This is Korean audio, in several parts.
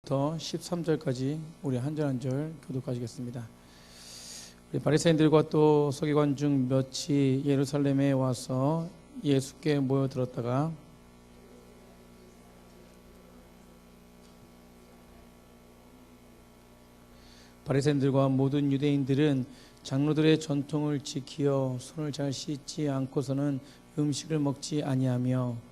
1절부터 13절까지 우리 한 절 한 절 교독하시겠습니다. 우리 바리새인들과 또 서기관 중 몇이 예루살렘에 와서 예수께 모여들었다가 바리새인들과 모든 유대인들은 장로들의 전통을 지키어 손을 잘 씻지 않고서는 음식을 먹지 아니하며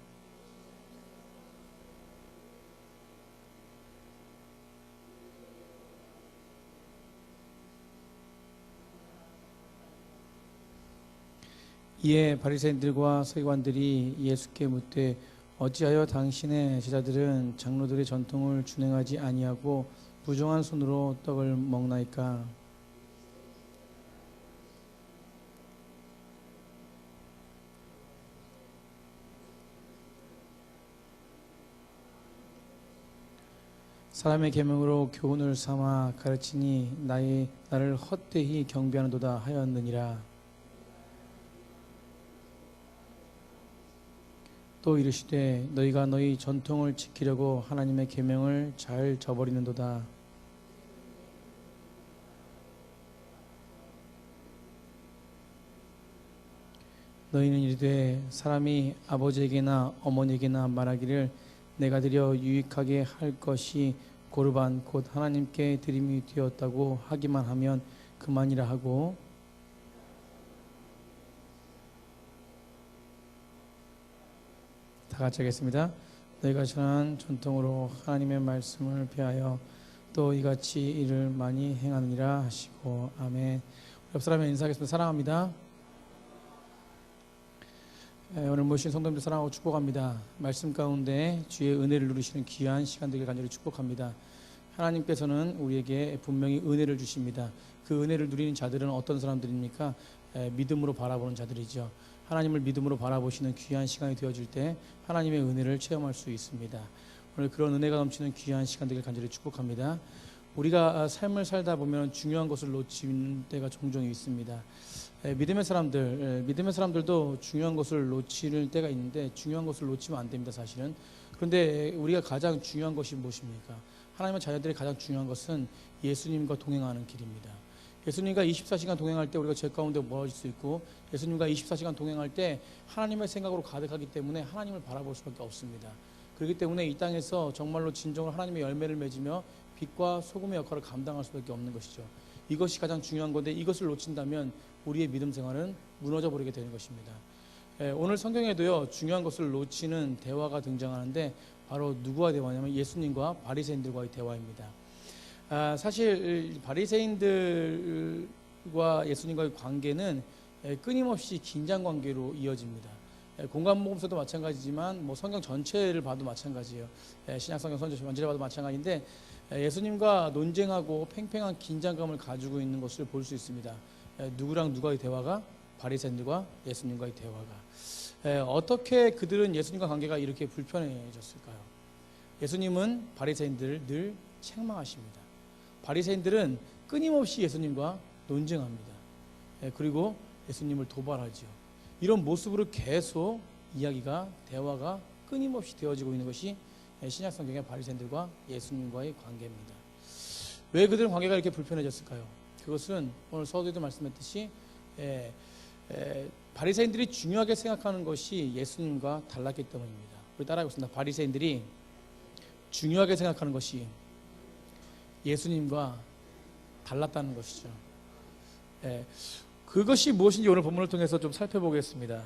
이에 바리새인들과 서기관들이 예수께 묻되 어찌하여 당신의 제자들은 장로들의 전통을 준행하지 아니하고 부정한 손으로 떡을 먹나이까? 사람의 계명으로 교훈을 삼아 가르치니 나를 헛되이 경배하는도다 하였느니라. 또 이르시되 너희가 너희 전통을 지키려고 하나님의 계명을 잘 저버리는도다. 너희는 이르되 사람이 아버지에게나 어머니에게나 말하기를 내가 드려 유익하게 할 것이 고르반 곧 하나님께 드림이 되었다고 하기만 하면 그만이라 하고 다 같이 하겠습니다. 너희가 전한 전통으로 하나님의 말씀을 폐하여 또 이같이 일을 많이 행하느니라 하시고 아멘. 옆 사람에 인사하겠습니다. 사랑합니다. 오늘 모신 성도님들 사랑하고 축복합니다. 말씀 가운데 주의 은혜를 누리시는 귀한 시간 되길 간절히 축복합니다. 하나님께서는 우리에게 분명히 은혜를 주십니다. 그 은혜를 누리는 자들은 어떤 사람들입니까? 믿음으로 바라보는 자들이죠. 하나님을 믿음으로 바라보시는 귀한 시간이 되어질 때 하나님의 은혜를 체험할 수 있습니다. 오늘 그런 은혜가 넘치는 귀한 시간 되길 간절히 축복합니다. 우리가 삶을 살다 보면 중요한 것을 놓치는 때가 종종 있습니다. 믿음의 사람들도 중요한 것을 놓칠 때가 있는데 중요한 것을 놓치면 안 됩니다, 사실은. 그런데 우리가 가장 중요한 것이 무엇입니까? 하나님의 자녀들이 가장 중요한 것은 예수님과 동행하는 길입니다. 예수님과 24시간 동행할 때 우리가 죄 가운데 멀어질 수 있고 예수님과 24시간 동행할 때 하나님의 생각으로 가득하기 때문에 하나님을 바라볼 수밖에 없습니다. 그렇기 때문에 이 땅에서 정말로 진정으로 하나님의 열매를 맺으며 빛과 소금의 역할을 감당할 수밖에 없는 것이죠. 이것이 가장 중요한 건데 이것을 놓친다면 우리의 믿음 생활은 무너져 버리게 되는 것입니다. 오늘 성경에도요 중요한 것을 놓치는 대화가 등장하는데 바로 누구와 대화냐면 예수님과 바리새인들과의 대화입니다. 사실 바리새인들과 예수님과의 관계는 끊임없이 긴장 관계로 이어집니다. 공간복음서도 마찬가지지만 성경 전체를 봐도 마찬가지예요. 신약 성경 선지 전체를 봐도 마찬가지인데 예수님과 논쟁하고 팽팽한 긴장감을 가지고 있는 것을 볼 수 있습니다. 누구랑 누가의 대화가? 바리새인들과 예수님과의 대화가. 어떻게 그들은 예수님과 관계가 이렇게 불편해졌을까요? 예수님은 바리새인들을 늘 책망하십니다. 바리새인들은 끊임없이 예수님과 논쟁합니다. 그리고 예수님을 도발하죠. 이런 모습으로 계속 대화가 끊임없이 되어지고 있는 것이 신약 성경의 바리새인들과 예수님과의 관계입니다. 왜 그들은 관계가 이렇게 불편해졌을까요? 그것은 오늘 서두에도 말씀했듯이 바리새인들이 중요하게 생각하는 것이 예수님과 달랐기 때문입니다. 우리 따라하겠습니다. 바리새인들이 중요하게 생각하는 것이 예수님과 달랐다는 것이죠. 그것이 무엇인지 오늘 본문을 통해서 좀 살펴보겠습니다.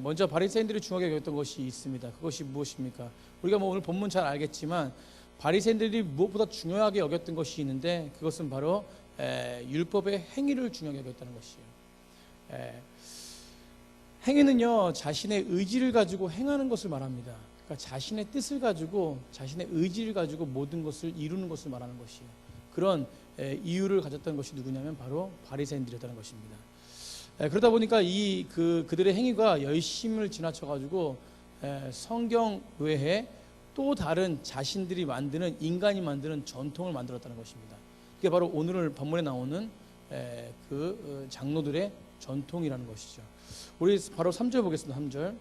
먼저 바리새인들이 중요하게 여겼던 것이 있습니다. 그것이 무엇입니까? 우리가 오늘 본문 잘 알겠지만 바리새인들이 무엇보다 중요하게 여겼던 것이 있는데 그것은 바로 율법의 행위를 중요하게 여겼다는 것이에요. 행위는요 자신의 의지를 가지고 행하는 것을 말합니다. 그러니까 자신의 뜻을 가지고 자신의 의지를 가지고 모든 것을 이루는 것을 말하는 것이에요. 그런 이유를 가졌던 것이 누구냐면 바로 바리새인들이었다는 것입니다. 그러다 보니까 그들의 행위가 열심을 지나쳐가지고 성경 외에 또 다른 자신들이 만드는 인간이 만드는 전통을 만들었다는 것입니다. 그게 바로 오늘 본문에 나오는 장로들의 전통이라는 것이죠. 우리 바로 3절 보겠습니다. 3절.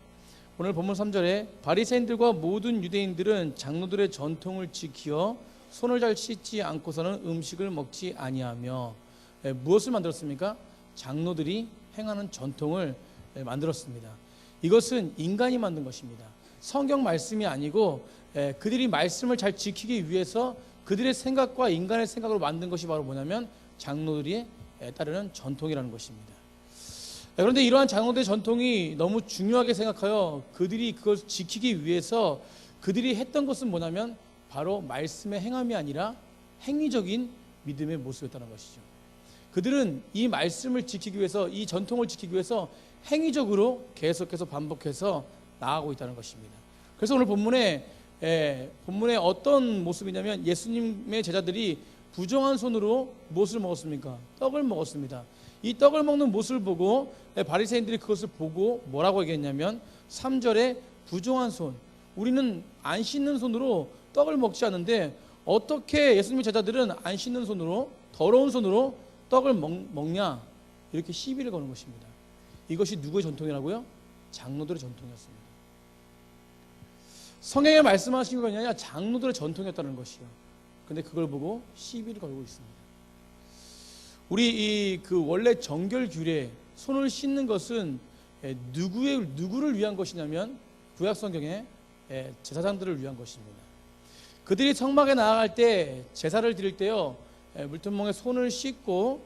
오늘 본문 3절에 바리새인들과 모든 유대인들은 장로들의 전통을 지키어 손을 잘 씻지 않고서는 음식을 먹지 아니하며. 무엇을 만들었습니까? 장로들이 행하는 전통을 만들었습니다. 이것은 인간이 만든 것입니다. 성경 말씀이 아니고 그들이 말씀을 잘 지키기 위해서 그들의 생각과 인간의 생각으로 만든 것이 바로 뭐냐면 장로들이 따르는 전통이라는 것입니다. 그런데 이러한 장로들의 전통이 너무 중요하게 생각하여 그들이 그걸 지키기 위해서 그들이 했던 것은 뭐냐면 바로 말씀의 행함이 아니라 행위적인 믿음의 모습이었다는 것이죠. 그들은 이 말씀을 지키기 위해서, 이 전통을 지키기 위해서 행위적으로 계속해서 반복해서 나아가고 있다는 것입니다. 그래서 오늘 본문에 어떤 모습이냐면 예수님의 제자들이 부정한 손으로 무엇을 먹었습니까? 떡을 먹었습니다. 이 떡을 먹는 모습을 보고 바리새인들이 그것을 보고 뭐라고 얘기했냐면 3절에 부정한 손, 우리는 안 씻는 손으로 떡을 먹지 않는데 어떻게 예수님의 제자들은 안 씻는 손으로, 더러운 손으로 떡을 먹냐, 이렇게 시비를 거는 것입니다. 이것이 누구의 전통이라고요? 장로들의 전통이었습니다. 성경에 말씀하신 건 아니라 장로들의 전통이었다는 것이요. 근데 그걸 보고 시비를 걸고 있습니다. 우리 그 원래 정결 규례, 손을 씻는 것은 누구를 위한 것이냐면 구약 성경에 제사장들을 위한 것입니다. 그들이 성막에 나아갈 때 제사를 드릴 때요, 물두멍에 손을 씻고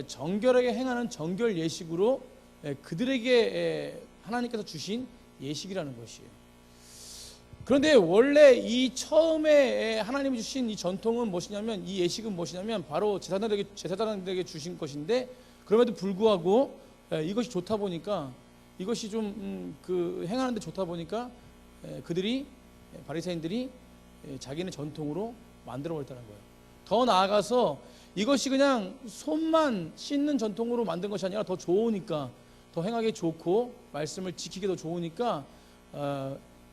정결하게 행하는 정결 예식으로 그들에게 하나님께서 주신 예식이라는 것이에요. 그런데 원래 이 처음에 하나님이 주신 이 전통은 무엇이냐면, 이 예식은 무엇이냐면 바로 제사장들에게 주신 것인데, 그럼에도 불구하고 이것이 좋다 보니까, 이것이 좀 행하는데 좋다 보니까 그들이, 바리새인들이 자기네 전통으로 만들어 버렸다는 거예요. 더 나아가서 이것이 그냥 손만 씻는 전통으로 만든 것이 아니라 더 좋으니까, 더 행하기 좋고 말씀을 지키기 더 좋으니까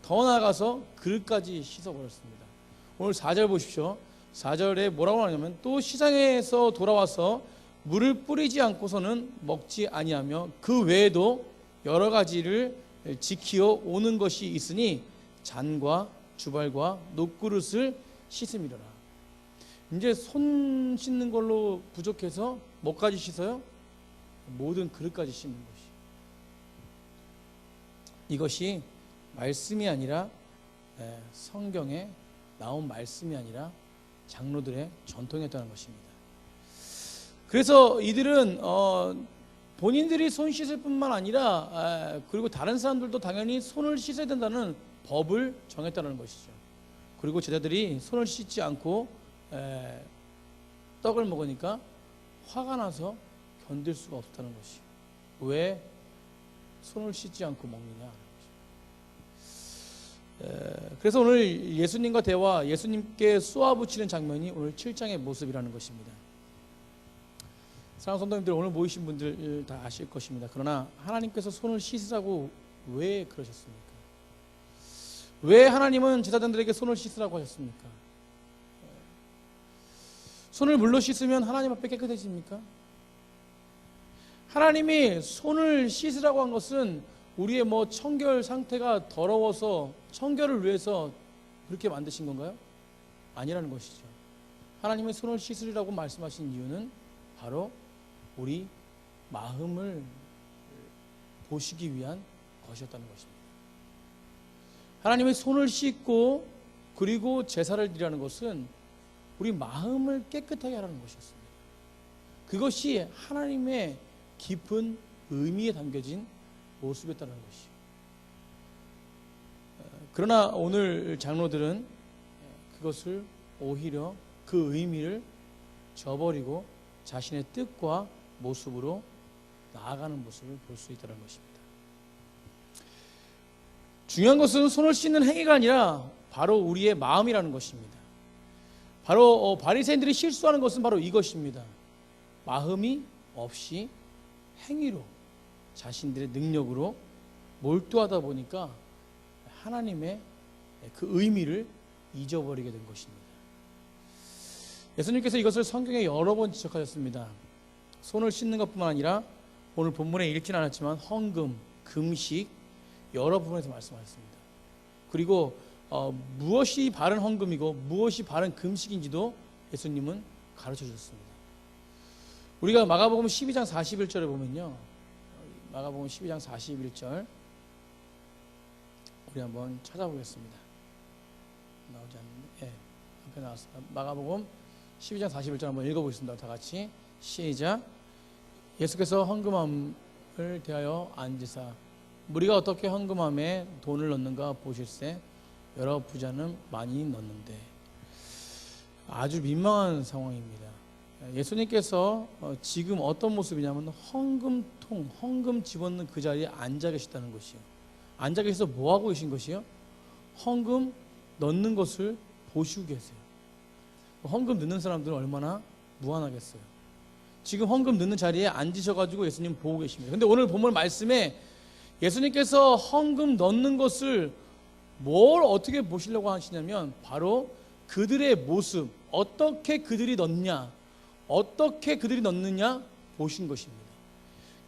더 나아가서 그릇까지 씻어버렸습니다. 오늘 4절 보십시오. 4절에 뭐라고 하냐면, 또 시장에서 돌아와서 물을 뿌리지 않고서는 먹지 아니하며 그 외에도 여러 가지를 지키어 오는 것이 있으니 잔과 주발과 녹그릇을 씻음이로라. 이제 손 씻는 걸로 부족해서 뭐까지 씻어요? 모든 그릇까지 씻는 것이. 이것이 말씀이 아니라, 성경에 나온 말씀이 아니라 장로들의 전통이었다는 것입니다. 그래서 이들은 본인들이 손 씻을 뿐만 아니라 그리고 다른 사람들도 당연히 손을 씻어야 된다는 법을 정했다는 것이죠. 그리고 제자들이 손을 씻지 않고 떡을 먹으니까 화가 나서 견딜 수가 없다는 것이요. 왜 손을 씻지 않고 먹느냐. 그래서 오늘 예수님과 대화, 예수님께 쏘아붙이는 장면이 오늘 7장의 모습이라는 것입니다. 사랑하는 성도님들, 오늘 모이신 분들 다 아실 것입니다. 그러나 하나님께서 손을 씻으라고 왜 그러셨습니까? 왜 하나님은 제사장들에게 손을 씻으라고 하셨습니까? 손을 물로 씻으면 하나님 앞에 깨끗해집니까? 하나님이 손을 씻으라고 한 것은 우리의 청결 상태가 더러워서 청결을 위해서 그렇게 만드신 건가요? 아니라는 것이죠. 하나님의 손을 씻으리라고 말씀하신 이유는 바로 우리 마음을 보시기 위한 것이었다는 것입니다. 하나님의 손을 씻고 그리고 제사를 드리라는 것은 우리 마음을 깨끗하게 하라는 것이었습니다. 그것이 하나님의 깊은 의미에 담겨진 모습이었다는 것이요. 그러나 오늘 장로들은 그것을 오히려 그 의미를 저버리고 자신의 뜻과 모습으로 나아가는 모습을 볼 수 있다는 것입니다. 중요한 것은 손을 씻는 행위가 아니라 바로 우리의 마음이라는 것입니다. 바로 바리새인들이 실수하는 것은 바로 이것입니다. 마음이 없이 행위로, 자신들의 능력으로 몰두하다 보니까 하나님의 그 의미를 잊어버리게 된 것입니다. 예수님께서 이것을 성경에 여러 번 지적하셨습니다. 손을 씻는 것뿐만 아니라 오늘 본문에 읽지는 않았지만 헌금, 금식 여러 부분에서 말씀하셨습니다. 그리고 무엇이 바른 헌금이고 무엇이 바른 금식인지도 예수님은 가르쳐 주셨습니다. 우리가 마가복음 12장 41절에 보면요, 마가복음 12장 41절 우리 한번 찾아보겠습니다. 나오지 않는데, 예, 앞에 나왔어요. 마가복음 12장 41절 한번 읽어보겠습니다. 다 같이 시작. 예수께서 헌금함을 대하여 앉으사 무리가 어떻게 헌금함에 돈을 넣는가 보실세 여러 부자는 많이 넣는데. 아주 민망한 상황입니다. 예수님께서 지금 어떤 모습이냐면 헌금통, 헌금 집어넣는 그 자리에 앉아 계시다는 것이요. 앉아 계셔서 뭐 하고 계신 것이요? 헌금 넣는 것을 보시고 계세요. 헌금 넣는 사람들은 얼마나 무안하겠어요. 지금 헌금 넣는 자리에 앉으셔가지고 예수님 보고 계십니다. 근데 오늘 본문 말씀에 예수님께서 헌금 넣는 것을 뭘 어떻게 보시려고 하시냐면 바로 그들의 모습, 어떻게 그들이 넣냐, 어떻게 그들이 넣느냐 보신 것입니다.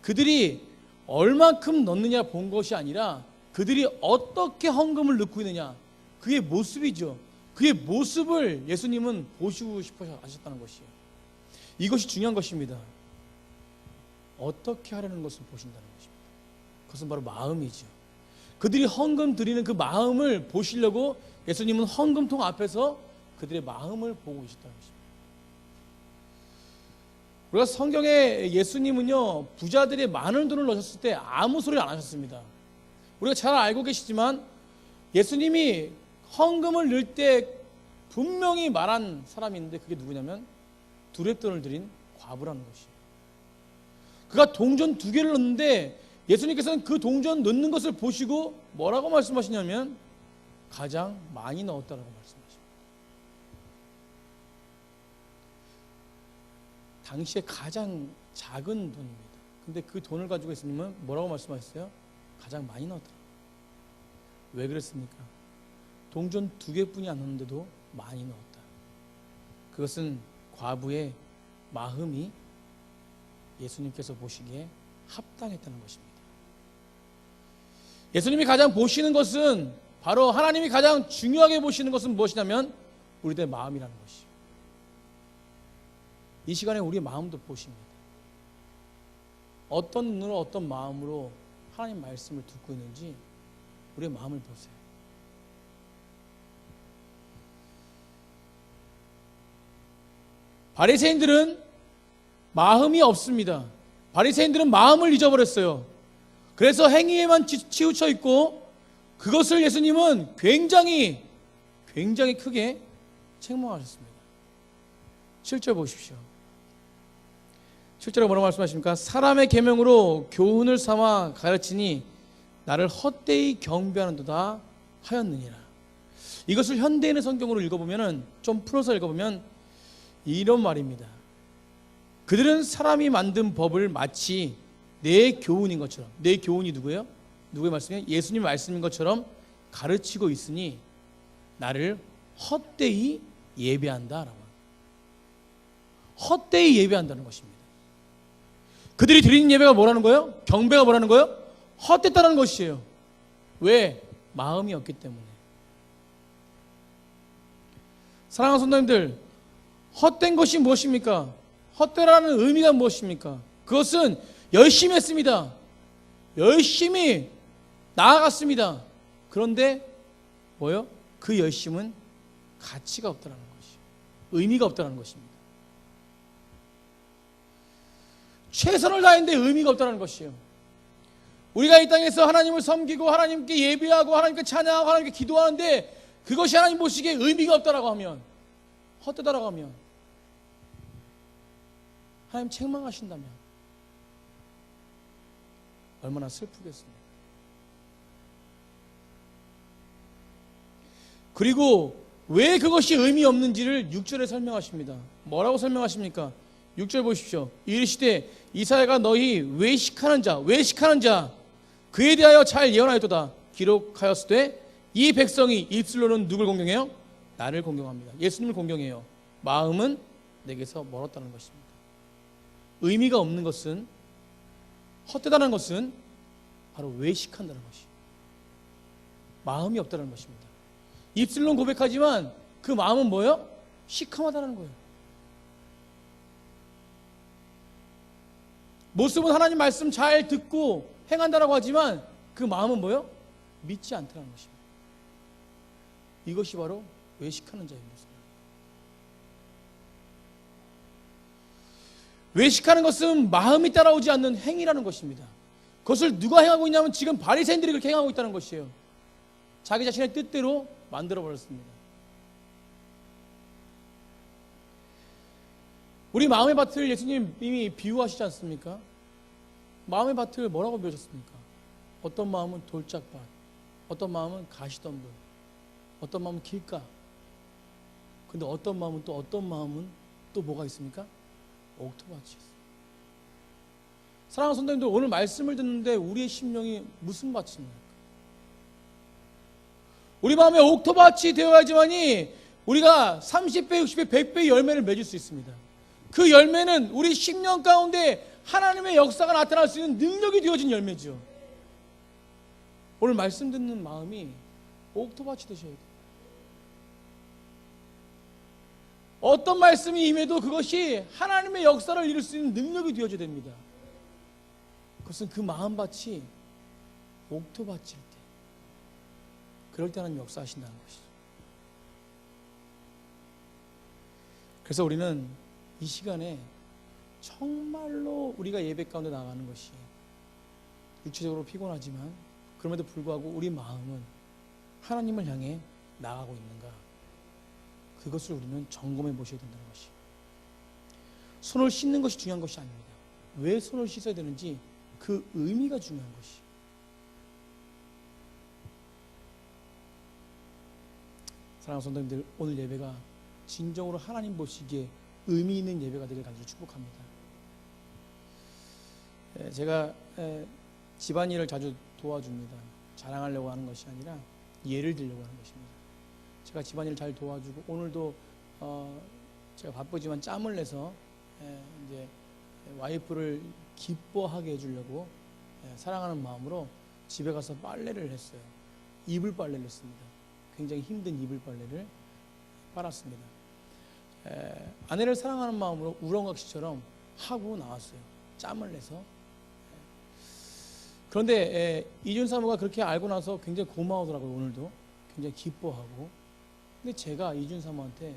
그들이 얼만큼 넣느냐 본 것이 아니라 그들이 어떻게 헌금을 넣고 있느냐, 그의 모습이죠. 그의 모습을 예수님은 보시고 싶어 하셨다는 것이에요. 이것이 중요한 것입니다. 어떻게 하려는 것을 보신다는 것입니다. 그것은 바로 마음이죠. 그들이 헌금 드리는 그 마음을 보시려고 예수님은 헌금통 앞에서 그들의 마음을 보고 계셨다는 것입니다. 우리가 성경에 예수님은요, 부자들이 많은 돈을 넣으셨을 때 아무 소리를 안 하셨습니다. 우리가 잘 알고 계시지만 예수님이 헌금을 넣을 때 분명히 말한 사람이 있는데 그게 누구냐면 두렙돈을 드린 과부라는 것이에요. 그가 동전 2개를 넣는데 예수님께서는 그 동전 넣는 것을 보시고 뭐라고 말씀하시냐면 가장 많이 넣었다라고 말씀하십니다. 당시에 가장 작은 돈입니다. 근데 그 돈을 가지고 예수님은 뭐라고 말씀하셨어요? 가장 많이 넣었다. 왜 그랬습니까? 동전 2개뿐이 안 넣었는데도 많이 넣었다. 그것은 과부의 마음이 예수님께서 보시기에 합당했다는 것입니다. 예수님이 가장 보시는 것은, 바로 하나님이 가장 중요하게 보시는 것은 무엇이냐면 우리들의 마음이라는 것이에요. 이 시간에 우리의 마음도 보십니다. 어떤 눈으로, 어떤 마음으로 하나님 말씀을 듣고 있는지 우리의 마음을 보세요. 바리새인들은 마음이 없습니다. 바리새인들은 마음을 잊어버렸어요. 그래서 행위에만 치우쳐 있고, 그것을 예수님은 굉장히 크게 책망하셨습니다. 7절 보십시오. 7절에 뭐라고 말씀하십니까? 사람의 계명으로 교훈을 삼아 가르치니 나를 헛되이 경배하는도다 하였느니라. 이것을 현대인의 성경으로 읽어보면, 좀 풀어서 읽어보면 이런 말입니다. 그들은 사람이 만든 법을 마치 내 교훈인 것처럼, 내 교훈이 누구예요? 누구의 말씀이에요? 예수님 말씀인 것처럼 가르치고 있으니 나를 헛되이 예배한다라고. 헛되이 예배한다는 것입니다. 그들이 드리는 예배가 뭐라는 거예요? 경배가 뭐라는 거예요? 헛됐다는 것이에요. 왜? 마음이 없기 때문에. 사랑하는 성도님들, 헛된 것이 무엇입니까? 헛되라는 의미가 무엇입니까? 그것은 열심히 했습니다. 열심히 나아갔습니다. 그런데 뭐요? 그 열심은 가치가 없다는 것이에요. 의미가 없다는 것입니다. 최선을 다했는데 의미가 없다는 것이에요. 우리가 이 땅에서 하나님을 섬기고 하나님께 예배하고 하나님께 찬양하고 하나님께 기도하는데 그것이 하나님 보시기에 의미가 없다라고 하면, 헛되다라고 하면 하나님 책망하신다면 얼마나 슬프겠습니까? 그리고 왜 그것이 의미 없는지를 6절에 설명하십니다. 뭐라고 설명하십니까? 6절 보십시오. 이르시되 이사야가 너희 외식하는 자 그에 대하여 잘 예언하였도다 기록하였으되 이 백성이 입술로는 누굴 공경해요? 나를 공경합니다. 예수님을 공경해요. 마음은 내게서 멀었다는 것입니다. 의미가 없는 것은, 헛되다는 것은 바로 외식한다는 것이에요. 마음이 없다는 것입니다. 입술로는 고백하지만 그 마음은 뭐예요? 시커멓다는 거예요. 모습은 하나님 말씀 잘 듣고 행한다라고 하지만 그 마음은 뭐예요? 믿지 않다는 것입니다. 이것이 바로 외식하는 자의 모습입니다. 외식하는 것은 마음이 따라오지 않는 행위라는 것입니다. 그것을 누가 행하고 있냐면 지금 바리새인들이 그렇게 행하고 있다는 것이에요. 자기 자신의 뜻대로 만들어버렸습니다. 우리 마음의 밭을 예수님 이미 비유하시지 않습니까? 마음의 밭을 뭐라고 비유하셨습니까? 어떤 마음은 돌짝밭, 어떤 마음은 가시덤불, 어떤 마음은 길가. 근데 어떤 마음은 또 뭐가 있습니까? 옥토밭이 있어요. 사랑하는 성도님들, 오늘 말씀을 듣는데 우리의 심령이 무슨 밭입니까? 우리 마음에 옥토밭이 되어야지만이 우리가 30배, 60배, 100배의 열매를 맺을 수 있습니다. 그 열매는 우리 심령 가운데 하나님의 역사가 나타날 수 있는 능력이 되어진 열매죠. 오늘 말씀 듣는 마음이 옥토밭이 되셔야 돼요. 어떤 말씀이 임해도 그것이 하나님의 역사를 이룰 수 있는 능력이 되어져야 됩니다. 그것은 그 마음밭이 옥토밭일 때, 그럴 때 하나님 역사하신다는 것이죠. 그래서 우리는 이 시간에 정말로 우리가 예배 가운데 나가는 것이 육체적으로 피곤하지만 그럼에도 불구하고 우리 마음은 하나님을 향해 나가고 있는가, 그것을 우리는 점검해 보셔야 된다는 것이에요. 손을 씻는 것이 중요한 것이 아닙니다. 왜 손을 씻어야 되는지 그 의미가 중요한 것이에요. 사랑하는 성도님들, 오늘 예배가 진정으로 하나님 보시기에 의미 있는 예배가 되길 간절히 축복합니다. 제가 집안일을 자주 도와줍니다. 자랑하려고 하는 것이 아니라 예를 들려고 하는 것입니다. 제가 집안일을 잘 도와주고, 오늘도 제가 바쁘지만 짬을 내서 이제 와이프를 기뻐하게 해주려고 사랑하는 마음으로 집에 가서 빨래를 했어요. 이불 빨래를 했습니다. 굉장히 힘든 이불 빨래를 빨았습니다. 아내를 사랑하는 마음으로 우렁각시처럼 하고 나왔어요. 짬을 내서. 그런데 이준 사모가 그렇게 알고 나서 굉장히 고마워하더라고요. 오늘도 굉장히 기뻐하고. 근데 제가 이준 사모한테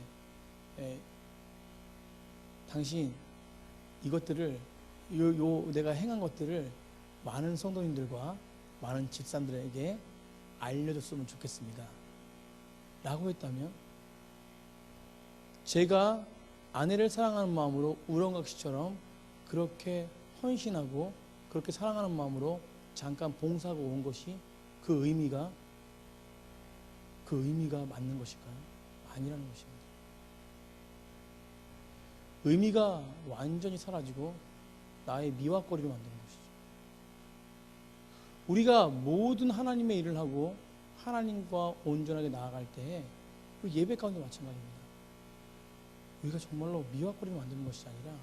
당신 이것들을 내가 행한 것들을 많은 성도님들과 많은 집사람들에게 알려줬으면 좋겠습니다 라고 했다면, 제가 아내를 사랑하는 마음으로 우렁각시처럼 그렇게 헌신하고 그렇게 사랑하는 마음으로 잠깐 봉사하고 온 것이 그 의미가 맞는 것일까요? 아니라는 것입니다. 의미가 완전히 사라지고 나의 미확거리로 만드는 것이죠. 우리가 모든 하나님의 일을 하고 하나님과 온전하게 나아갈 때에 예배 가운데 마찬가지입니다. 우리가 정말로 미확거리로 만드는 것이 아니라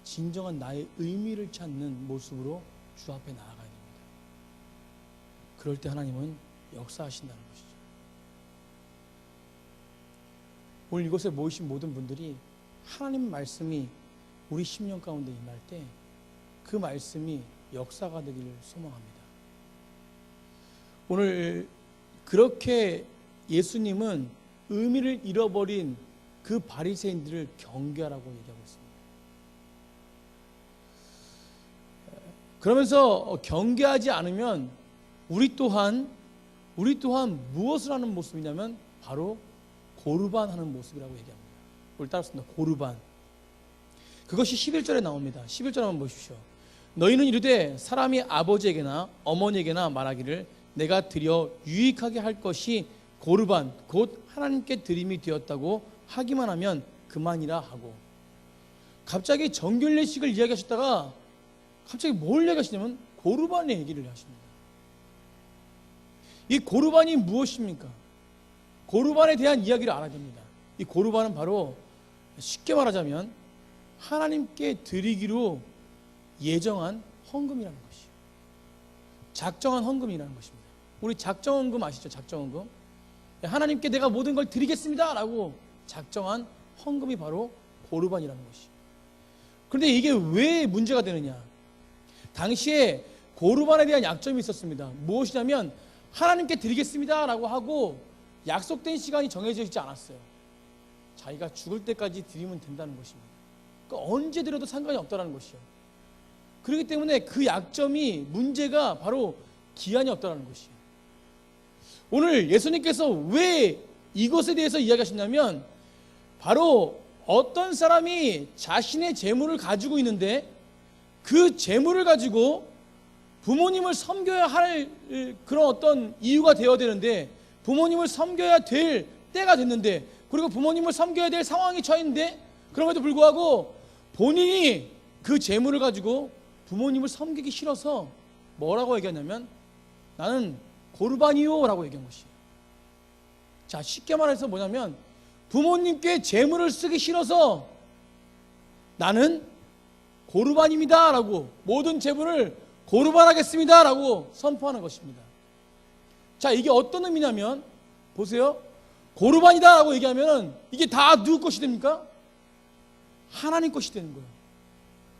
진정한 나의 의미를 찾는 모습으로 주 앞에 나아가야 됩니다. 그럴 때 하나님은 역사하신다는 것이죠. 오늘 이곳에 모이신 모든 분들이 하나님 말씀이 우리 심령 가운데 임할 때 그 말씀이 역사가 되기를 소망합니다. 오늘 그렇게 예수님은 의미를 잃어버린 그 바리새인들을 경계하라고 얘기하고 있습니다. 그러면서 경계하지 않으면 우리 또한 무엇을 하는 모습이냐면 바로 고르반 하는 모습이라고 얘기합니다. 우리 따라했습니다. 고르반. 그것이 11절에 나옵니다. 11절 한번 보십시오. 너희는 이르되 사람이 아버지에게나 어머니에게나 말하기를 내가 드려 유익하게 할 것이 고르반 곧 하나님께 드림이 되었다고 하기만 하면 그만이라 하고, 갑자기 정결례식을 이야기하셨다가 갑자기 뭘 이야기하시냐면 고르반의 얘기를 하십니다. 이 고르반이 무엇입니까? 고르반에 대한 이야기를 알아야 됩니다. 이 고르반은 바로 쉽게 말하자면 하나님께 드리기로 예정한 헌금이라는 것이에요. 작정한 헌금이라는 것입니다. 우리 작정헌금 아시죠? 작정헌금. 하나님께 내가 모든 걸 드리겠습니다 라고 작정한 헌금이 바로 고르반이라는 것이에요. 그런데 이게 왜 문제가 되느냐? 당시에 고르반에 대한 약점이 있었습니다. 무엇이냐면 하나님께 드리겠습니다 라고 하고 약속된 시간이 정해져 있지 않았어요. 자기가 죽을 때까지 드리면 된다는 것입니다. 그러니까 언제 드려도 상관이 없다는 것이요. 그렇기 때문에 그 약점이, 문제가 바로 기한이 없다는 것이에요. 오늘 예수님께서 왜 이것에 대해서 이야기하셨냐면, 바로 어떤 사람이 자신의 재물을 가지고 있는데 그 재물을 가지고 부모님을 섬겨야 할 그런 어떤 이유가 되어야 되는데, 부모님을 섬겨야 될 때가 됐는데, 그리고 부모님을 섬겨야 될 상황이 처했는데, 그럼에도 불구하고 본인이 그 재물을 가지고 부모님을 섬기기 싫어서 뭐라고 얘기하냐면 나는 고르반이요 라고 얘기한 것이에요. 자, 쉽게 말해서 뭐냐면 부모님께 재물을 쓰기 싫어서 나는 고르반입니다 라고, 모든 재물을 고르반하겠습니다 라고 선포하는 것입니다. 자, 이게 어떤 의미냐면, 보세요. 고르반이다 라고 얘기하면 이게 다 누구 것이 됩니까? 하나님 것이 되는 거예요.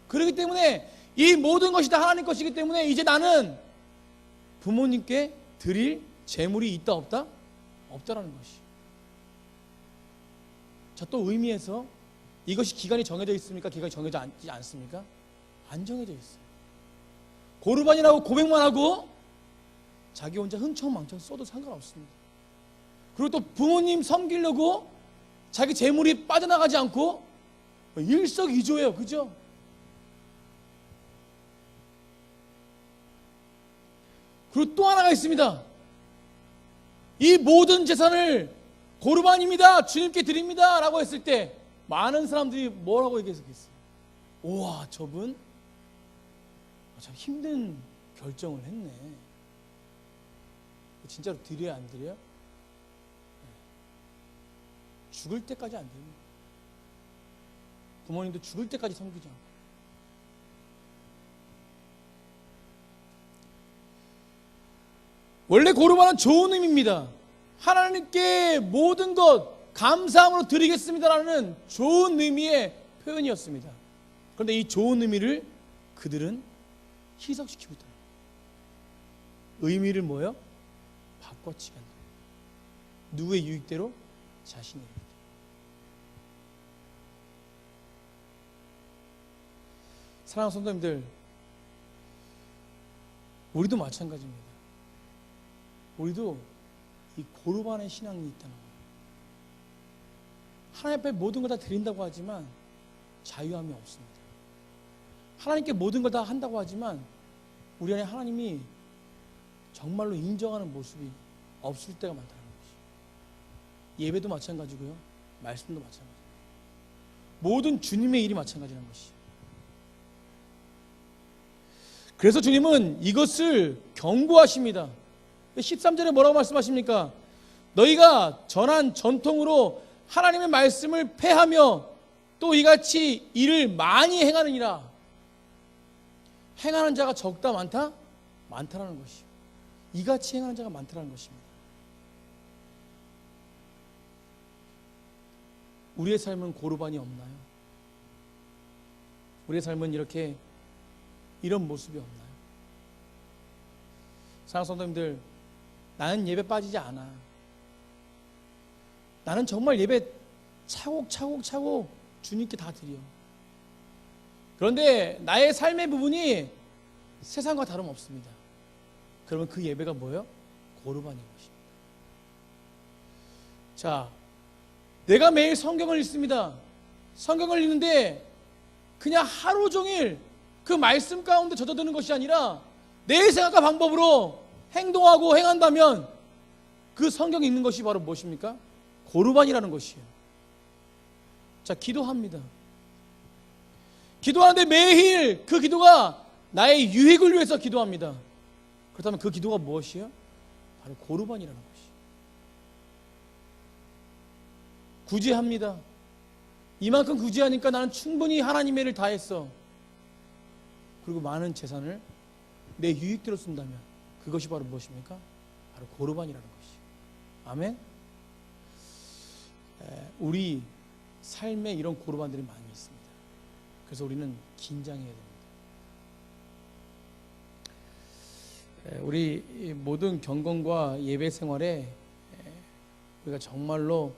그렇기 때문에 이 모든 것이 다 하나님 것이기 때문에 이제 나는 부모님께 드릴 재물이 있다 없다? 없다라는 것이. 자, 또 의미에서 이것이 기간이 정해져 있습니까? 기간이 정해져 있지 않습니까? 안 정해져 있어요. 고르반이라고 고백만 하고 자기 혼자 흥청망청 써도 상관없습니다. 그리고 또 부모님 섬기려고 자기 재물이 빠져나가지 않고 일석이조예요. 그죠? 그리고 또 하나가 있습니다. 이 모든 재산을 고르반입니다, 주님께 드립니다 라고 했을 때 많은 사람들이 뭐라고 얘기했겠어요? 우와, 저분 참 힘든 결정을 했네. 진짜로 드려야 안 드려요? 죽을 때까지 안 됩니다. 부모님도 죽을 때까지 섬기지 않고. 원래 고르반은 좋은 의미입니다. 하나님께 모든 것 감사함으로 드리겠습니다라는 좋은 의미의 표현이었습니다. 그런데 이 좋은 의미를 그들은 희석시키고 있다. 의미를 뭐요? 바꿔치기 한다. 누구의 유익대로? 자신의 유익대로. 사랑하는 성도님들, 우리도 마찬가지입니다. 우리도 이 고르반의 신앙이 있다는 거예요. 하나님 앞에 모든 걸 다 드린다고 하지만 자유함이 없습니다. 하나님께 모든 걸 다 한다고 하지만 우리 안에 하나님이 정말로 인정하는 모습이 없을 때가 많다는 것이죠. 예배도 마찬가지고요, 말씀도 마찬가지고요, 모든 주님의 일이 마찬가지라는 것이죠. 그래서 주님은 이것을 경고하십니다. 13절에 뭐라고 말씀하십니까? 너희가 전한 전통으로 하나님의 말씀을 폐하며 또 이같이 일을 많이 행하느니라. 행하는 자가 적다 많다? 많다라는 것이요. 이같이 행하는 자가 많다라는 것입니다. 우리의 삶은 고르반이 없나요? 우리의 삶은 이런 모습이 없나요? 사랑하는 성도님들, 나는 예배 빠지지 않아. 나는 정말 예배 차곡차곡 주님께 다 드려. 그런데 나의 삶의 부분이 세상과 다름없습니다. 그러면 그 예배가 뭐예요? 고르반인 것입니다. 자, 내가 매일 성경을 읽습니다. 성경을 읽는데 그냥 하루 종일 그 말씀 가운데 젖어드는 것이 아니라 내 생각과 방법으로 행동하고 행한다면 그 성경 읽는 것이 바로 무엇입니까? 고르반이라는 것이에요. 자, 기도합니다. 기도하는데 매일 그 기도가 나의 유익을 위해서 기도합니다. 그렇다면 그 기도가 무엇이에요? 바로 고르반이라는 것이에요. 구제합니다. 이만큼 구제하니까 나는 충분히 하나님의 일을 다했어. 그리고 많은 재산을 내 유익대로 쓴다면 그것이 바로 무엇입니까? 바로 고르반이라는 것이에요. 아멘? 우리 삶에 이런 고르반들이 많이 있습니다. 그래서 우리는 긴장해야 됩니다. 우리 모든 경건과 예배 생활에 우리가 정말로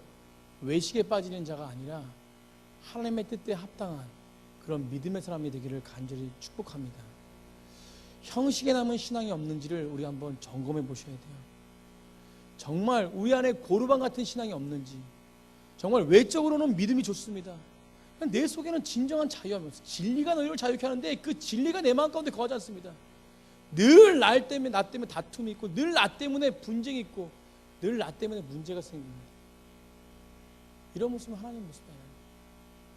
외식에 빠지는 자가 아니라 하나님의 뜻에 합당한 그런 믿음의 사람이 되기를 간절히 축복합니다. 형식에 남은 신앙이 없는지를 우리 한번 점검해 보셔야 돼요. 정말 우리 안에 고르반 같은 신앙이 없는지, 정말 외적으로는 믿음이 좋습니다. 내 속에는 진정한 자유하면서 진리가 너희를 자유케 하는데 그 진리가 내 마음 가운데 거하지 않습니다. 늘 나 때문에 다툼이 있고, 늘 나 때문에 분쟁이 있고, 늘 나 때문에 문제가 생깁니다. 이런 모습은 하나님 모습이 아니에요.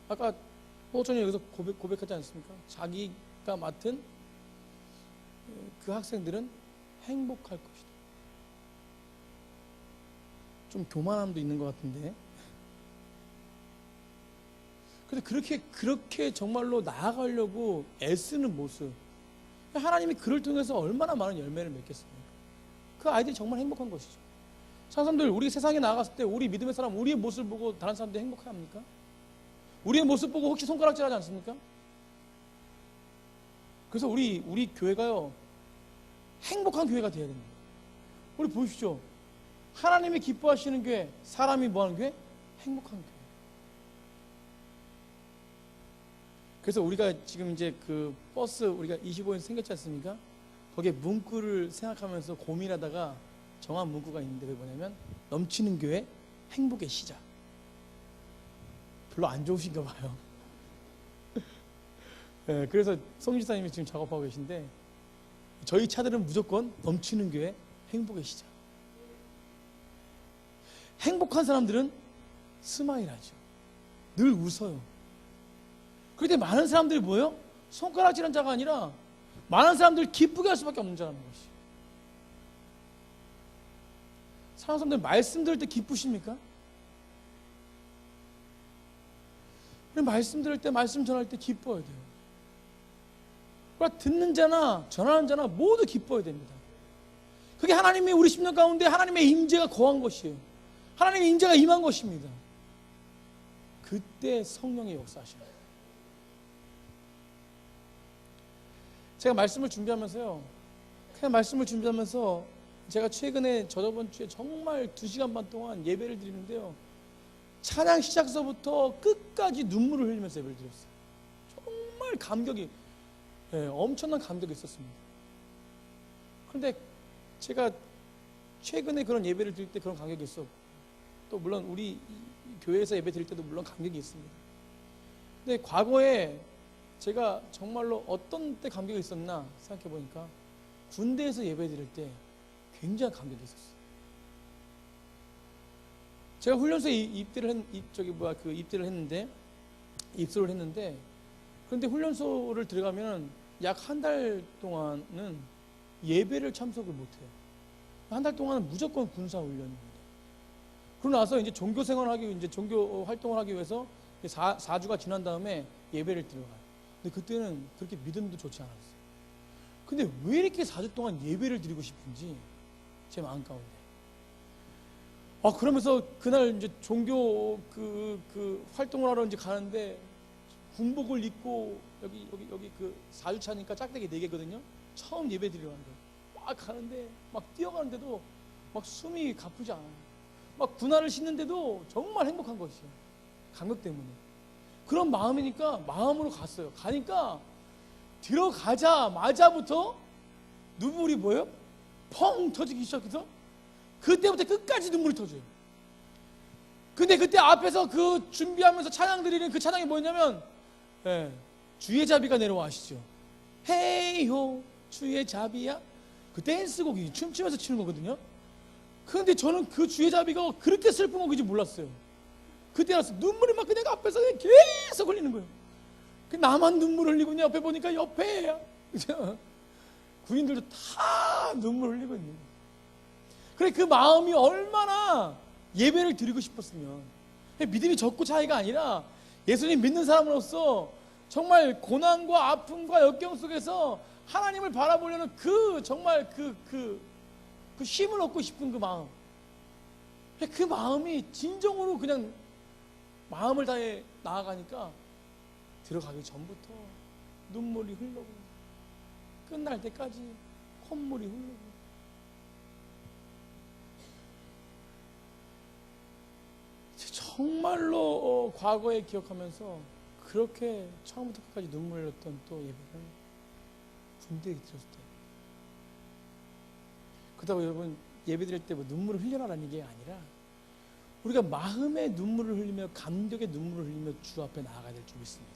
아까 호전이 여기서 고백하지 않습니까? 자기가 맡은 그 학생들은 행복할 것이다. 좀 교만함도 있는 것 같은데. 근데 그렇게 정말로 나아가려고 애쓰는 모습, 하나님이 그를 통해서 얼마나 많은 열매를 맺겠습니까? 그 아이들이 정말 행복한 것이죠. 사람들, 우리 세상에 나갔을 때 우리 믿음의 사람, 우리의 모습을 보고 다른 사람들이 행복해 합니까? 우리의 모습 보고 혹시 손가락질하지 않습니까? 그래서 우리 교회가요, 행복한 교회가 되어야 됩니다. 우리 보십시오. 하나님이 기뻐하시는 교회, 사람이 뭐하는 교회? 행복한 교회. 그래서 우리가 지금 이제 그 버스 우리가 25년 생겼지 않습니까? 거기에 문구를 생각하면서 고민하다가 정한 문구가 있는데, 그게 뭐냐면 넘치는 교회, 행복의 시작. 별로 안 좋으신가 봐요. 네, 그래서 송지사님이 지금 작업하고 계신데, 저희 차들은 무조건 넘치는 교회, 행복의 시작. 행복한 사람들은 스마일하죠. 늘 웃어요. 그런데 많은 사람들이 뭐예요? 손가락질한 자가 아니라 많은 사람들 기쁘게 할 수밖에 없는 자라는 것이. 사람들 말씀 들을 때 기쁘십니까? 우리 말씀 들을 때, 말씀 전할 때 기뻐야 돼요. 그러니까 듣는 자나 전하는 자나 모두 기뻐야 됩니다. 그게 하나님의 우리 심령 가운데 하나님의 임재가 거한 것이에요. 하나님의 임재가 임한 것입니다. 그때 성령의 역사하시는 거예요. 제가 말씀을 준비하면서요, 제가 최근에 저번 주에 정말 2시간 반 동안 예배를 드리는데요, 찬양 시작서부터 끝까지 눈물을 흘리면서 예배를 드렸어요. 정말 감격이, 엄청난 감격이 있었습니다. 그런데 제가 최근에 그런 예배를 드릴 때 그런 감격이 있었고, 또 물론 우리 교회에서 예배 드릴 때도 물론 감격이 있습니다. 근데 과거에 제가 정말로 어떤 때 감격이 있었나 생각해 보니까, 군대에서 예배 드릴 때 굉장히 감격이 있었어요. 제가 훈련소에 입소를 했는데, 그런데 훈련소를 들어가면 약 한 달 동안은 예배를 참석을 못해요. 한 달 동안은 무조건 군사 훈련입니다. 그러고 나서 이제 종교 활동을 하기 위해서 4주가 지난 다음에 예배를 들어가요. 근데 그때는 그렇게 믿음도 좋지 않았어요. 근데 왜 이렇게 4주 동안 예배를 드리고 싶은지 제 마음 가운데. 그러면서 그날 이제 종교 그 활동을 하러 이제 가는데, 군복을 입고 여기 그 4주 차니까 짝대기 4개거든요. 처음 예배 드리러 가는 거예요. 막 가는데, 막 뛰어가는데도 막 숨이 가쁘지 않아요. 막 군화를 신는데도 정말 행복한 것이에요. 감격 때문에. 그런 마음이니까 마음으로 갔어요. 가니까 들어가자마자부터 눈물이 뭐예요? 펑 터지기 시작해서 그때부터 끝까지 눈물이 터져요. 근데 그때 앞에서 그 준비하면서 찬양 드리는 그 찬양이 뭐였냐면, 주의 자비가 내려와 아시죠? 헤이호 주의 자비야. 그 댄스곡이 춤추면서 치는 거거든요. 그런데 저는 그 주의 자비가 그렇게 슬픈 곡인지 몰랐어요. 그때 알았어. 눈물이 막 그냥 앞에서 그냥 계속 흘리는 거예요. 나만 눈물 흘리고 있냐, 옆에 보니까 옆에 군인들도 다 눈물 흘리고 있는 거예요. 그래, 그 마음이 얼마나 예배를 드리고 싶었으면. 믿음이 적고 차이가 아니라 예수님 믿는 사람으로서 정말 고난과 아픔과 역경 속에서 하나님을 바라보려는 정말 그 힘을 얻고 싶은 그 마음. 그 마음이 진정으로 그냥 마음을 다해 나아가니까 들어가기 전부터 눈물이 흐르고 끝날 때까지 콧물이 흐르고 정말로 과거에 기억하면서 그렇게 처음부터 끝까지 눈물을 흘렸던 또 예배를 군대에 들었을 때, 그렇다고 여러분 예배 드릴 때 뭐 눈물을 흘려라라는 게 아니라 우리가 마음의 눈물을 흘리며 감격의 눈물을 흘리며 주 앞에 나아가야 될 줄 믿습니다.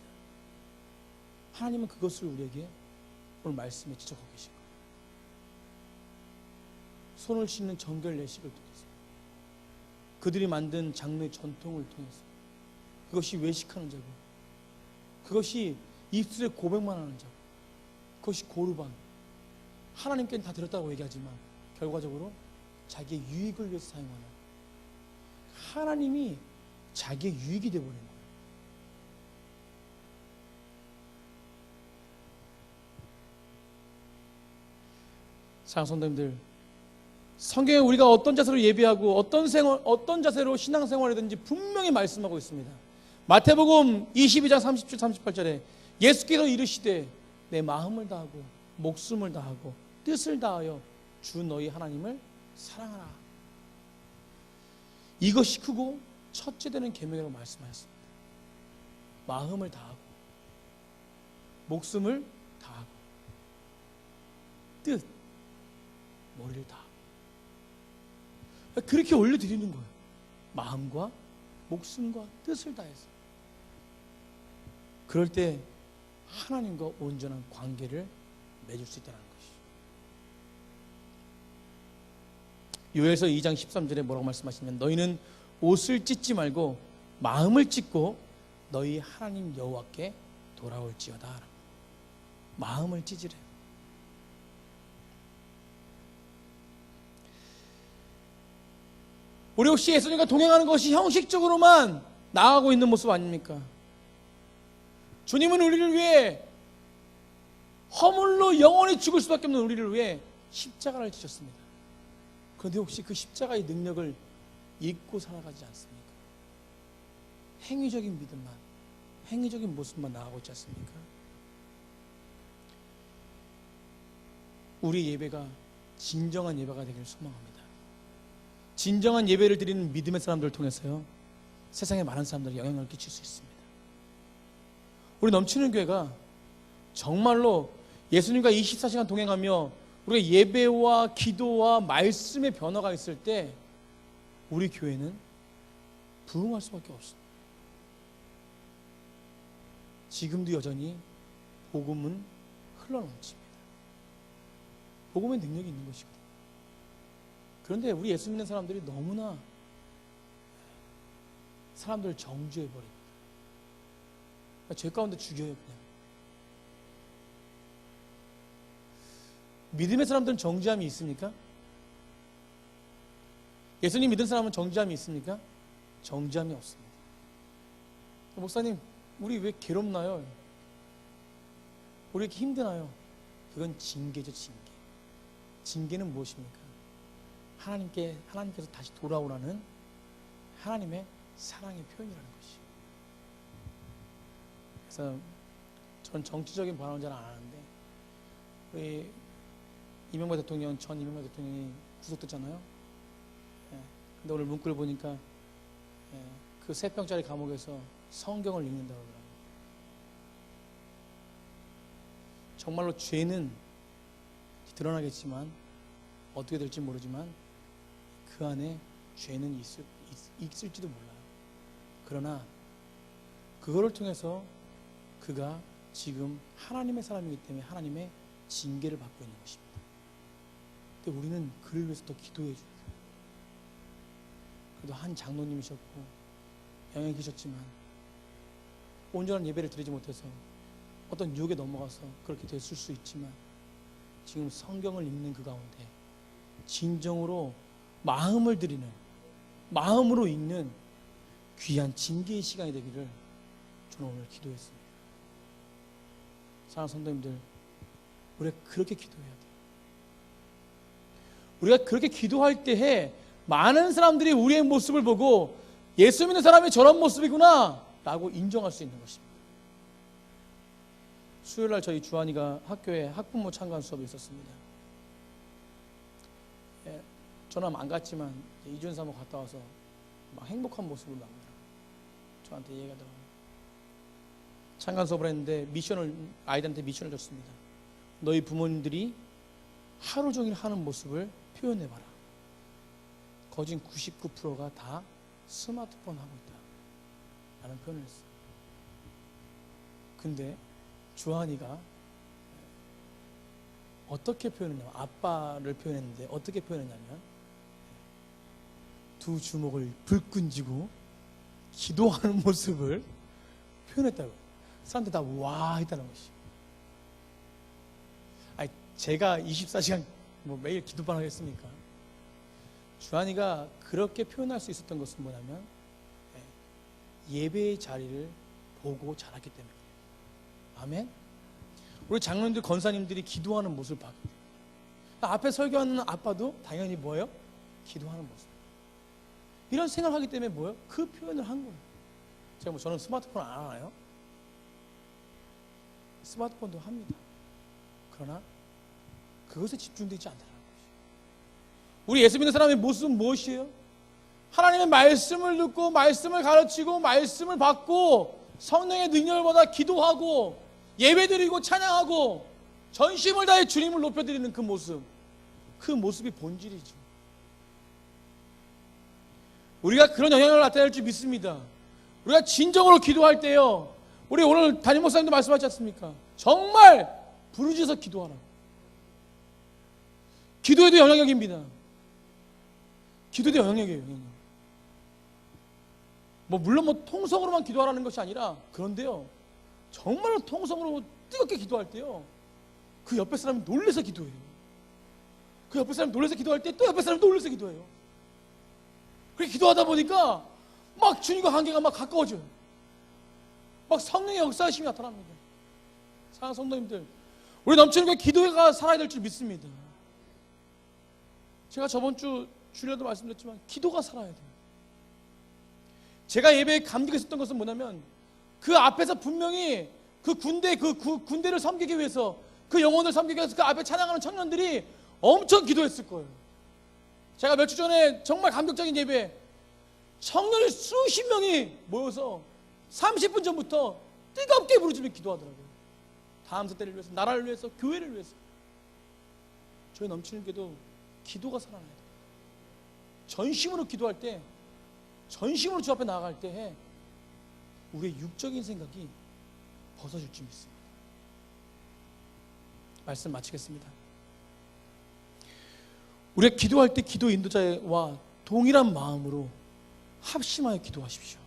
하나님은 그것을 우리에게 오늘 말씀에 지적하고 계신 거예요. 손을 씻는 정결 예식을 통해서, 그들이 만든 장르의 전통을 통해서, 그것이 외식하는 자고, 그것이 입술에 고백만 하는 자고, 그것이 고르반, 하나님께는 다 드렸다고 얘기하지만 결과적으로 자기의 유익을 위해서 사용하는, 하나님이 자기의 유익이 되어버린 거예요. 사랑하는 성도님들, 성경에 우리가 어떤 자세로 예배하고 어떤 자세로 신앙생활이든지 분명히 말씀하고 있습니다. 마태복음 22장 37, 38절에 예수께서 이르시되 내 마음을 다하고 목숨을 다하고 뜻을 다하여 주 너희 하나님을 사랑하라. 이것이 크고 첫째 되는 계명이라고 말씀하셨습니다. 마음을 다하고 목숨을 다하고 뜻, 머리를 다하고, 그렇게 올려드리는 거예요. 마음과 목숨과 뜻을 다해서. 그럴 때 하나님과 온전한 관계를 맺을 수 있다는 것이죠. 요엘서 2장 13절에 뭐라고 말씀하시냐면 너희는 옷을 찢지 말고 마음을 찢고 너희 하나님 여호와께 돌아올지어다. 마음을 찢으래. 우리 혹시 예수님과 동행하는 것이 형식적으로만 나아가고 있는 모습 아닙니까? 주님은 우리를 위해 허물로 영원히 죽을 수밖에 없는 우리를 위해 십자가를 지셨습니다. 그런데 혹시 그 십자가의 능력을 잊고 살아가지 않습니까? 행위적인 믿음만, 행위적인 모습만 나아가고 있지 않습니까? 우리 예배가 진정한 예배가 되기를 소망합니다. 진정한 예배를 드리는 믿음의 사람들을 통해서요, 세상에 많은 사람들이 영향을 끼칠 수 있습니다. 우리 넘치는 교회가 정말로 예수님과 24시간 동행하며 우리가 예배와 기도와 말씀의 변화가 있을 때 우리 교회는 부흥할 수밖에 없습니다. 지금도 여전히 복음은 흘러넘칩니다. 복음의 능력이 있는 것이거든요. 그런데 우리 예수 믿는 사람들이 너무나 사람들을 정죄해버립니다. 죄 가운데 죽여요, 그냥. 믿음의 사람들은 정죄함이 있습니까? 예수님 믿은 사람은 정죄함이 있습니까? 정죄함이 없습니다. 목사님, 우리 왜 괴롭나요? 우리 왜 이렇게 힘드나요? 그건 징계죠, 징계. 징계는 무엇입니까? 하나님께서 다시 돌아오라는 하나님의 사랑의 표현이라는 것이에요. 그래서 전 정치적인 발언은 안 하는데, 우리 이명박 대통령, 전 이명박 대통령이 구속됐잖아요. 근데 오늘 문구를 보니까 그 3평짜리 감옥에서 성경을 읽는다고 하더라고요. 정말로 죄는 드러나겠지만, 어떻게 될지 모르지만 그 안에 죄는 있을지도 몰라요. 그러나 그거를 통해서 그가 지금 하나님의 사람이기 때문에 하나님의 징계를 받고 있는 것입니다. 근데 우리는 그를 위해서 더 기도해 줘야 돼요. 그래도 한 장로님이셨고 영향이 계셨지만 온전한 예배를 드리지 못해서 어떤 유혹에 넘어가서 그렇게 됐을 수 있지만, 지금 성경을 읽는 그 가운데 진정으로 마음을 드리는, 마음으로 읽는 귀한 징계의 시간이 되기를 저는 오늘 기도했습니다. 사랑하는 성도님들, 우리가 그렇게 기도해야 돼요. 우리가 그렇게 기도할 때에 많은 사람들이 우리의 모습을 보고 예수 믿는 사람이 저런 모습이구나 라고 인정할 수 있는 것입니다. 수요일날 저희 주한이가 학교에 학부모 참관 수업이 있었습니다. 저는 안 갔지만 이준 사모 갔다 와서 막 행복한 모습을 막 저한테 얘기하더라고요. 참관 수업을 했는데 아이들한테 미션을 줬습니다. 너희 부모님들이 하루 종일 하는 모습을 표현해봐라. 거진 99%가 다 스마트폰 하고 있다 라는 표현을 했어요. 근데 주한이가 어떻게 표현했냐면, 아빠를 표현했는데 어떻게 표현했냐면, 두 주먹을 불끈 쥐고 기도하는 모습을 표현했다고요. 사람들 다 와 했다는 것이. 아니, 제가 24시간 매일 기도반 하겠습니까? 주한이가 그렇게 표현할 수 있었던 것은 뭐냐면, 예배의 자리를 보고 자랐기 때문에. 아멘. 우리 장로님들, 권사님들이 기도하는 모습을 봤기 때문에. 앞에 설교하는 아빠도 당연히 뭐예요? 기도하는 모습. 이런 생각을 하기 때문에 뭐예요? 그 표현을 한 거예요. 제가 저는 스마트폰 안 하나요? 스마트폰도 합니다. 그러나 그것에 집중되지 않다는 것이에요. 우리 예수 믿는 사람의 모습은 무엇이에요? 하나님의 말씀을 듣고 말씀을 가르치고 말씀을 받고 성령의 능력을 받아 기도하고 예배드리고 찬양하고 전심을 다해 주님을 높여드리는 그 모습, 그 모습이 본질이죠. 우리가 그런 영향을 나타낼 줄 믿습니다. 우리가 진정으로 기도할 때요, 우리 오늘 담임 목사님도 말씀하지 않습니까? 정말 부르짖어서 기도하라. 기도에도 영향력입니다. 기도에도 영향력이에요. 물론 통성으로만 기도하라는 것이 아니라, 그런데요, 정말로 통성으로 뜨겁게 기도할 때요, 그 옆에 사람이 놀라서 기도해요. 그 옆에 사람이 놀라서 기도할 때 또 옆에 사람이 놀라서 기도해요. 그렇게 기도하다 보니까 막 주님과 관계가 막 가까워져요. 막 성령의 역사하심이 나타납니다. 사랑하는 성도님들, 우리 넘치는 그 기도가 살아야 될 줄 믿습니다. 제가 저번 주일에도 말씀드렸지만 기도가 살아야 돼요. 제가 예배에 감격했었던 것은 뭐냐면, 그 앞에서 분명히 그 군대를 섬기기 위해서, 그 영혼을 섬기기 위해서 그 앞에 찬양하는 청년들이 엄청 기도했을 거예요. 제가 몇 주 전에 정말 감격적인 예배, 청년이 수십 명이 모여서 30분 전부터 뜨겁게 부르짖으며 기도하더라고요. 다음 세대를 위해서, 나라를 위해서, 교회를 위해서. 저희 넘치는 교회도 기도가 살아나야 돼요. 전심으로 기도할 때, 전심으로 주 앞에 나아갈 때 우리의 육적인 생각이 벗어질 줄 믿습니다. 말씀 마치겠습니다. 우리가 기도할 때 기도 인도자와 동일한 마음으로 합심하여 기도하십시오.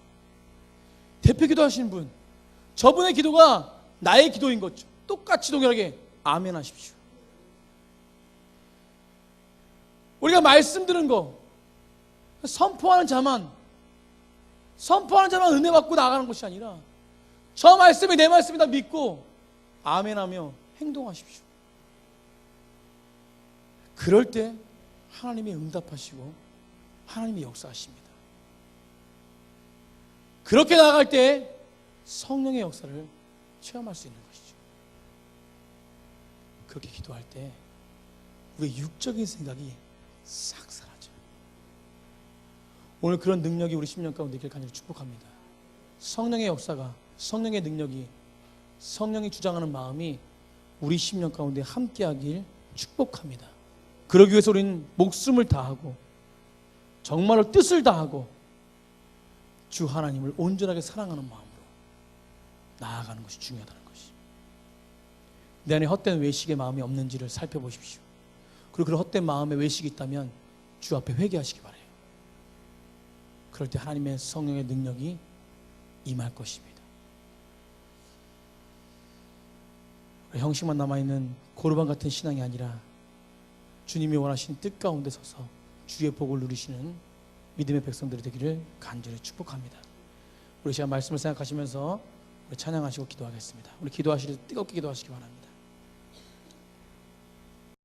대표 기도하시는 분, 저분의 기도가 나의 기도인 것죠. 똑같이 동일하게 아멘 하십시오. 우리가 말씀 들은 거 선포하는 자만 은혜 받고 나가는 것이 아니라, 저 말씀이 내 말씀이다 믿고 아멘하며 행동하십시오. 그럴 때 하나님이 응답하시고 하나님이 역사하십니다. 그렇게 나아갈 때 성령의 역사를 체험할 수 있는 것이죠. 그렇게 기도할 때 우리의 육적인 생각이 싹 사라져요. 오늘 그런 능력이 우리 10년 가운데 있길 간절히 축복합니다. 성령의 역사가, 성령의 능력이, 성령이 주장하는 마음이 우리 10년 가운데 함께하길 축복합니다. 그러기 위해서 우리는 목숨을 다하고 정말로 뜻을 다하고 주 하나님을 온전하게 사랑하는 마음으로 나아가는 것이 중요하다는 것이. 내 안에 헛된 외식의 마음이 없는지를 살펴보십시오. 그리고 그런 헛된 마음에 외식이 있다면 주 앞에 회개하시기 바라요. 그럴 때 하나님의 성령의 능력이 임할 것입니다. 형식만 남아있는 고르반 같은 신앙이 아니라 주님이 원하시는 뜻 가운데 서서 주의 복을 누리시는 믿음의 백성들이 되기를 간절히 축복합니다. 우리 시간 말씀을 생각하시면서 우리 찬양하시고 기도하겠습니다. 우리 기도하실 때 뜨겁게 기도하시기 바랍니다.